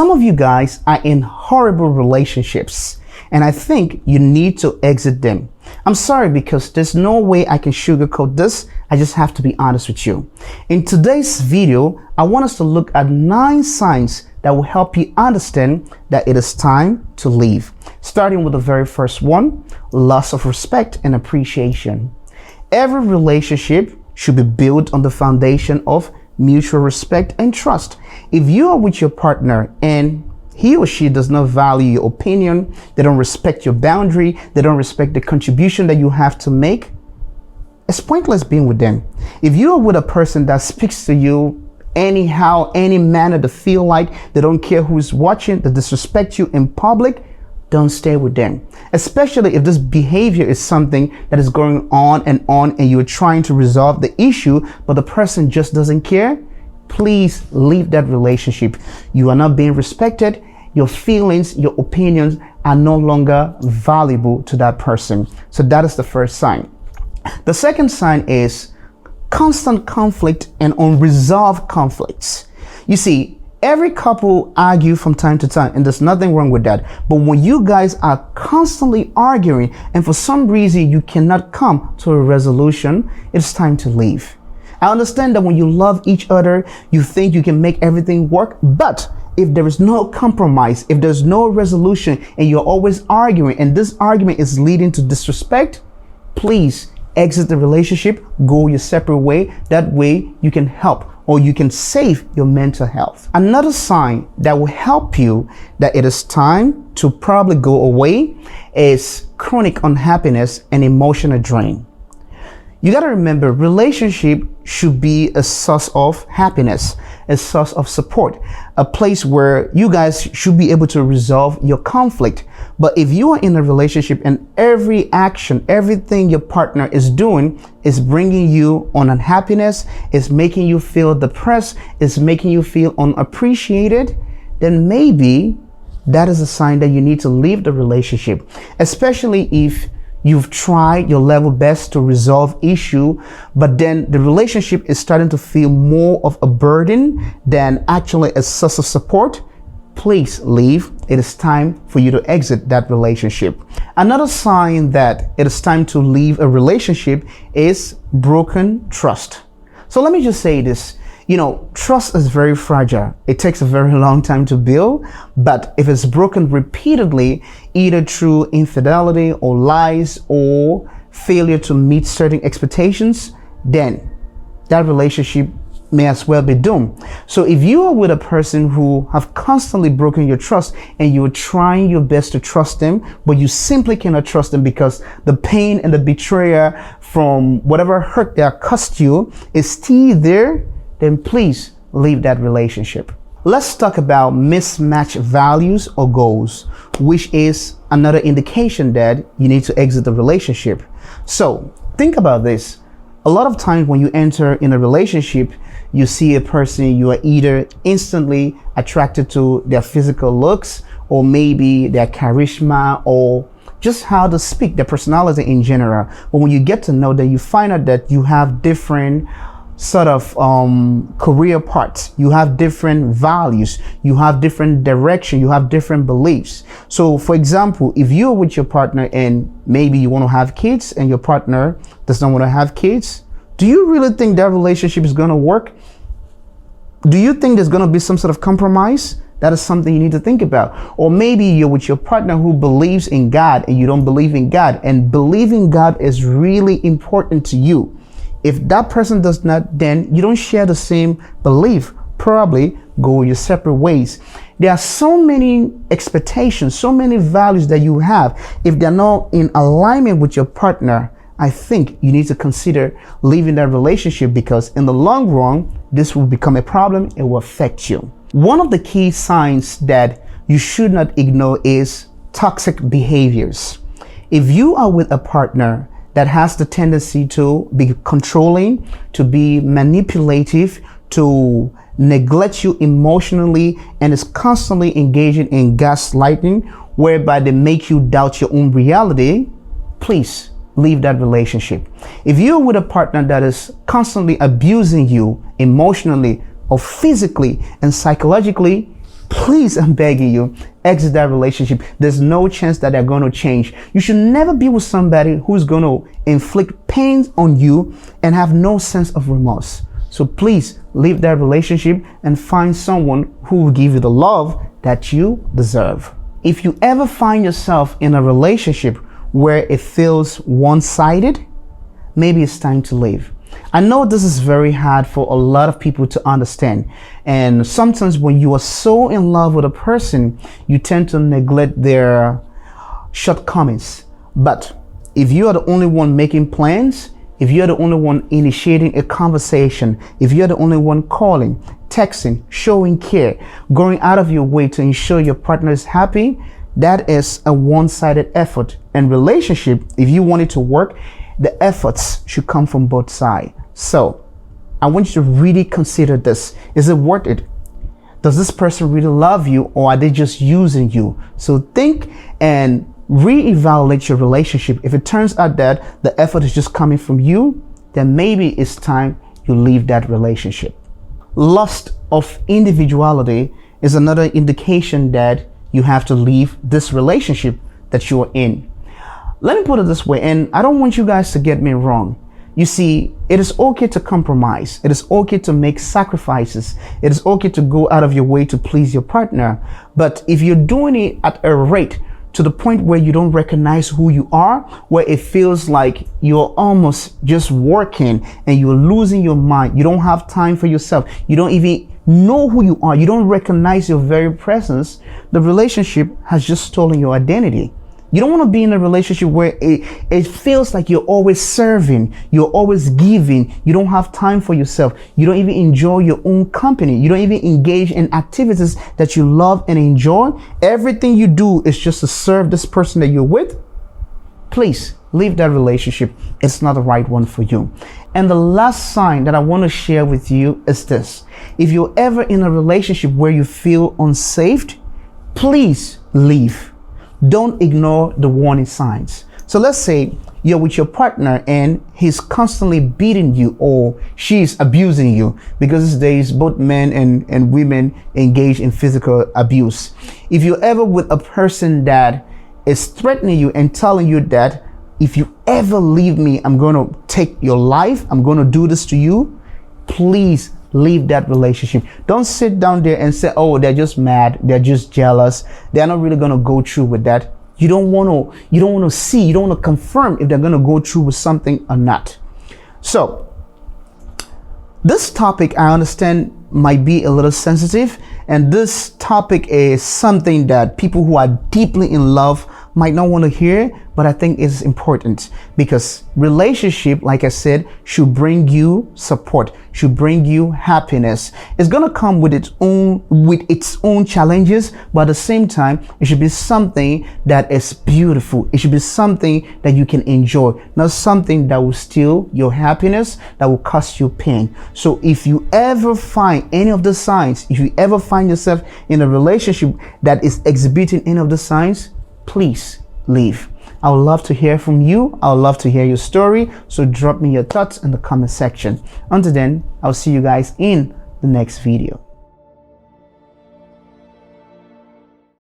Some of you guys are in horrible relationships, and I think you need to exit them. I'm sorry, because there's no way I can sugarcoat this. I just have to be honest with you. In today's video, I want us to look at 9 signs that will help you understand that it is time to leave. Starting with the very first one, loss of respect and appreciation. Every relationship should be built on the foundation of mutual respect and trust. If you are with your partner and he or she does not value your opinion, they don't respect your boundary, they don't respect the contribution that you have to make, it's pointless being with them. If you are with a person that speaks to you anyhow, any manner, they feel like they don't care who's watching, they disrespect you in public, don't stay with them. Especially if this behavior is something that is going on and you're trying to resolve the issue, but the person just doesn't care. Please leave that relationship. You are not being respected. Your feelings, your opinions are no longer valuable to that person. So that is the first sign. The second sign is constant conflict and unresolved conflicts. You see, every couple argue from time to time, and there's nothing wrong with that. But when you guys are constantly arguing and for some reason you cannot come to a resolution, it's time to leave. I understand that when you love each other, you think you can make everything work, but if there is no compromise, if there's no resolution and you're always arguing and this argument is leading to disrespect, please exit the relationship, go your separate way. That way you can help or you can save your mental health. Another sign that will help you that it is time to probably go away is chronic unhappiness and emotional drain. You got to remember, relationship should be a source of happiness, a source of support, a place where you guys should be able to resolve your conflict. But if you are in a relationship and every action, everything your partner is doing is bringing you on unhappiness, is making you feel depressed, is making you feel unappreciated, then maybe that is a sign that you need to leave the relationship, especially if you've tried your level best to resolve issue, but then the relationship is starting to feel more of a burden than actually a source of support. Please leave. It is time for you to exit that relationship. Another sign that it is time to leave a relationship is broken trust. So let me just say this. You know, trust is very fragile. It takes a very long time to build, but if it's broken repeatedly, either through infidelity or lies or failure to meet certain expectations, then that relationship may as well be doomed. So if you are with a person who have constantly broken your trust and you're trying your best to trust them, but you simply cannot trust them because the pain and the betrayal from whatever hurt they caused you is still there, then please leave that relationship. Let's talk about mismatched values or goals, which is another indication that you need to exit the relationship. So think about this. A lot of times when you enter in a relationship, you see a person, you are either instantly attracted to their physical looks or maybe their charisma or just how they speak, their personality in general. But when you get to know them, you find out that you have different sort of career paths, you have different values, you have different direction, you have different beliefs. So for example, if you're with your partner and maybe you want to have kids and your partner does not want to have kids, do you really think that relationship is going to work? Do you think there's going to be some sort of compromise? That is something you need to think about. Or maybe you're with your partner who believes in God and you don't believe in God, and believing God is really important to you. If that person does not, then you don't share the same belief, probably go your separate ways. There are so many expectations, so many values that you have. If they're not in alignment with your partner, I think you need to consider leaving that relationship, because in the long run, this will become a problem. It will affect you. One of the key signs that you should not ignore is toxic behaviors. If you are with a partner that has the tendency to be controlling, to be manipulative, to neglect you emotionally, and is constantly engaging in gaslighting, whereby they make you doubt your own reality, please leave that relationship. If you're with a partner that is constantly abusing you emotionally or physically and psychologically, please, I'm begging you, exit that relationship. There's no chance that they're going to change. You should never be with somebody who's going to inflict pain on you and have no sense of remorse. So please leave that relationship and find someone who will give you the love that you deserve. If you ever find yourself in a relationship where it feels one-sided, maybe it's time to leave. I know this is very hard for a lot of people to understand. And sometimes when you are so in love with a person, you tend to neglect their shortcomings. But if you are the only one making plans, if you're the only one initiating a conversation, if you're the only one calling, texting, showing care, going out of your way to ensure your partner is happy, that is a one-sided effort. And relationship, if you want it to work, the efforts should come from both sides. So I want you to really consider this. Is it worth it? Does this person really love you, or are they just using you? So think and reevaluate your relationship. If it turns out that the effort is just coming from you, then maybe it's time you leave that relationship. Lust of individuality is another indication that you have to leave this relationship that you're in. Let me put it this way, and I don't want you guys to get me wrong. You see, it is okay to compromise. It is okay to make sacrifices. It is okay to go out of your way to please your partner. But if you're doing it at a rate to the point where you don't recognize who you are, where it feels like you're almost just working and you're losing your mind, you don't have time for yourself, you don't even know who you are, you don't recognize your very presence, the relationship has just stolen your identity. You don't want to be in a relationship where it feels like you're always serving, you're always giving, you don't have time for yourself, you don't even enjoy your own company, you don't even engage in activities that you love and enjoy. Everything you do is just to serve this person that you're with. Please leave that relationship. It's not the right one for you. And the last sign that I want to share with you is this. If you're ever in a relationship where you feel unsafe, please leave. Don't ignore the warning signs. So let's say you're with your partner and he's constantly beating you, or she's abusing you, because these days both men and women engage in physical abuse. If you're ever with a person that is threatening you and telling you that if you ever leave me, I'm going to take your life, I'm going to do this to you, please leave that relationship. Don't sit down there and say, oh, they're just mad, they're just jealous, they're not really going to go through with that. You don't want to see, you don't want to confirm if they're going to go through with something or not. So this topic, I understand, might be a little sensitive, and this topic is something that people who are deeply in love might not want to hear, but I think it's important, because relationship, like I said, should bring you support, should bring you happiness. It's going to come with its own challenges, but at the same time, it should be something that is beautiful. It should be something that you can enjoy, not something that will steal your happiness, that will cause you pain. So if you ever find any of the signs, if you ever find yourself in a relationship that is exhibiting any of the signs, please leave. I would love to hear from you. I would love to hear your story. So drop me your thoughts in the comment section. Until then, I'll see you guys in the next video.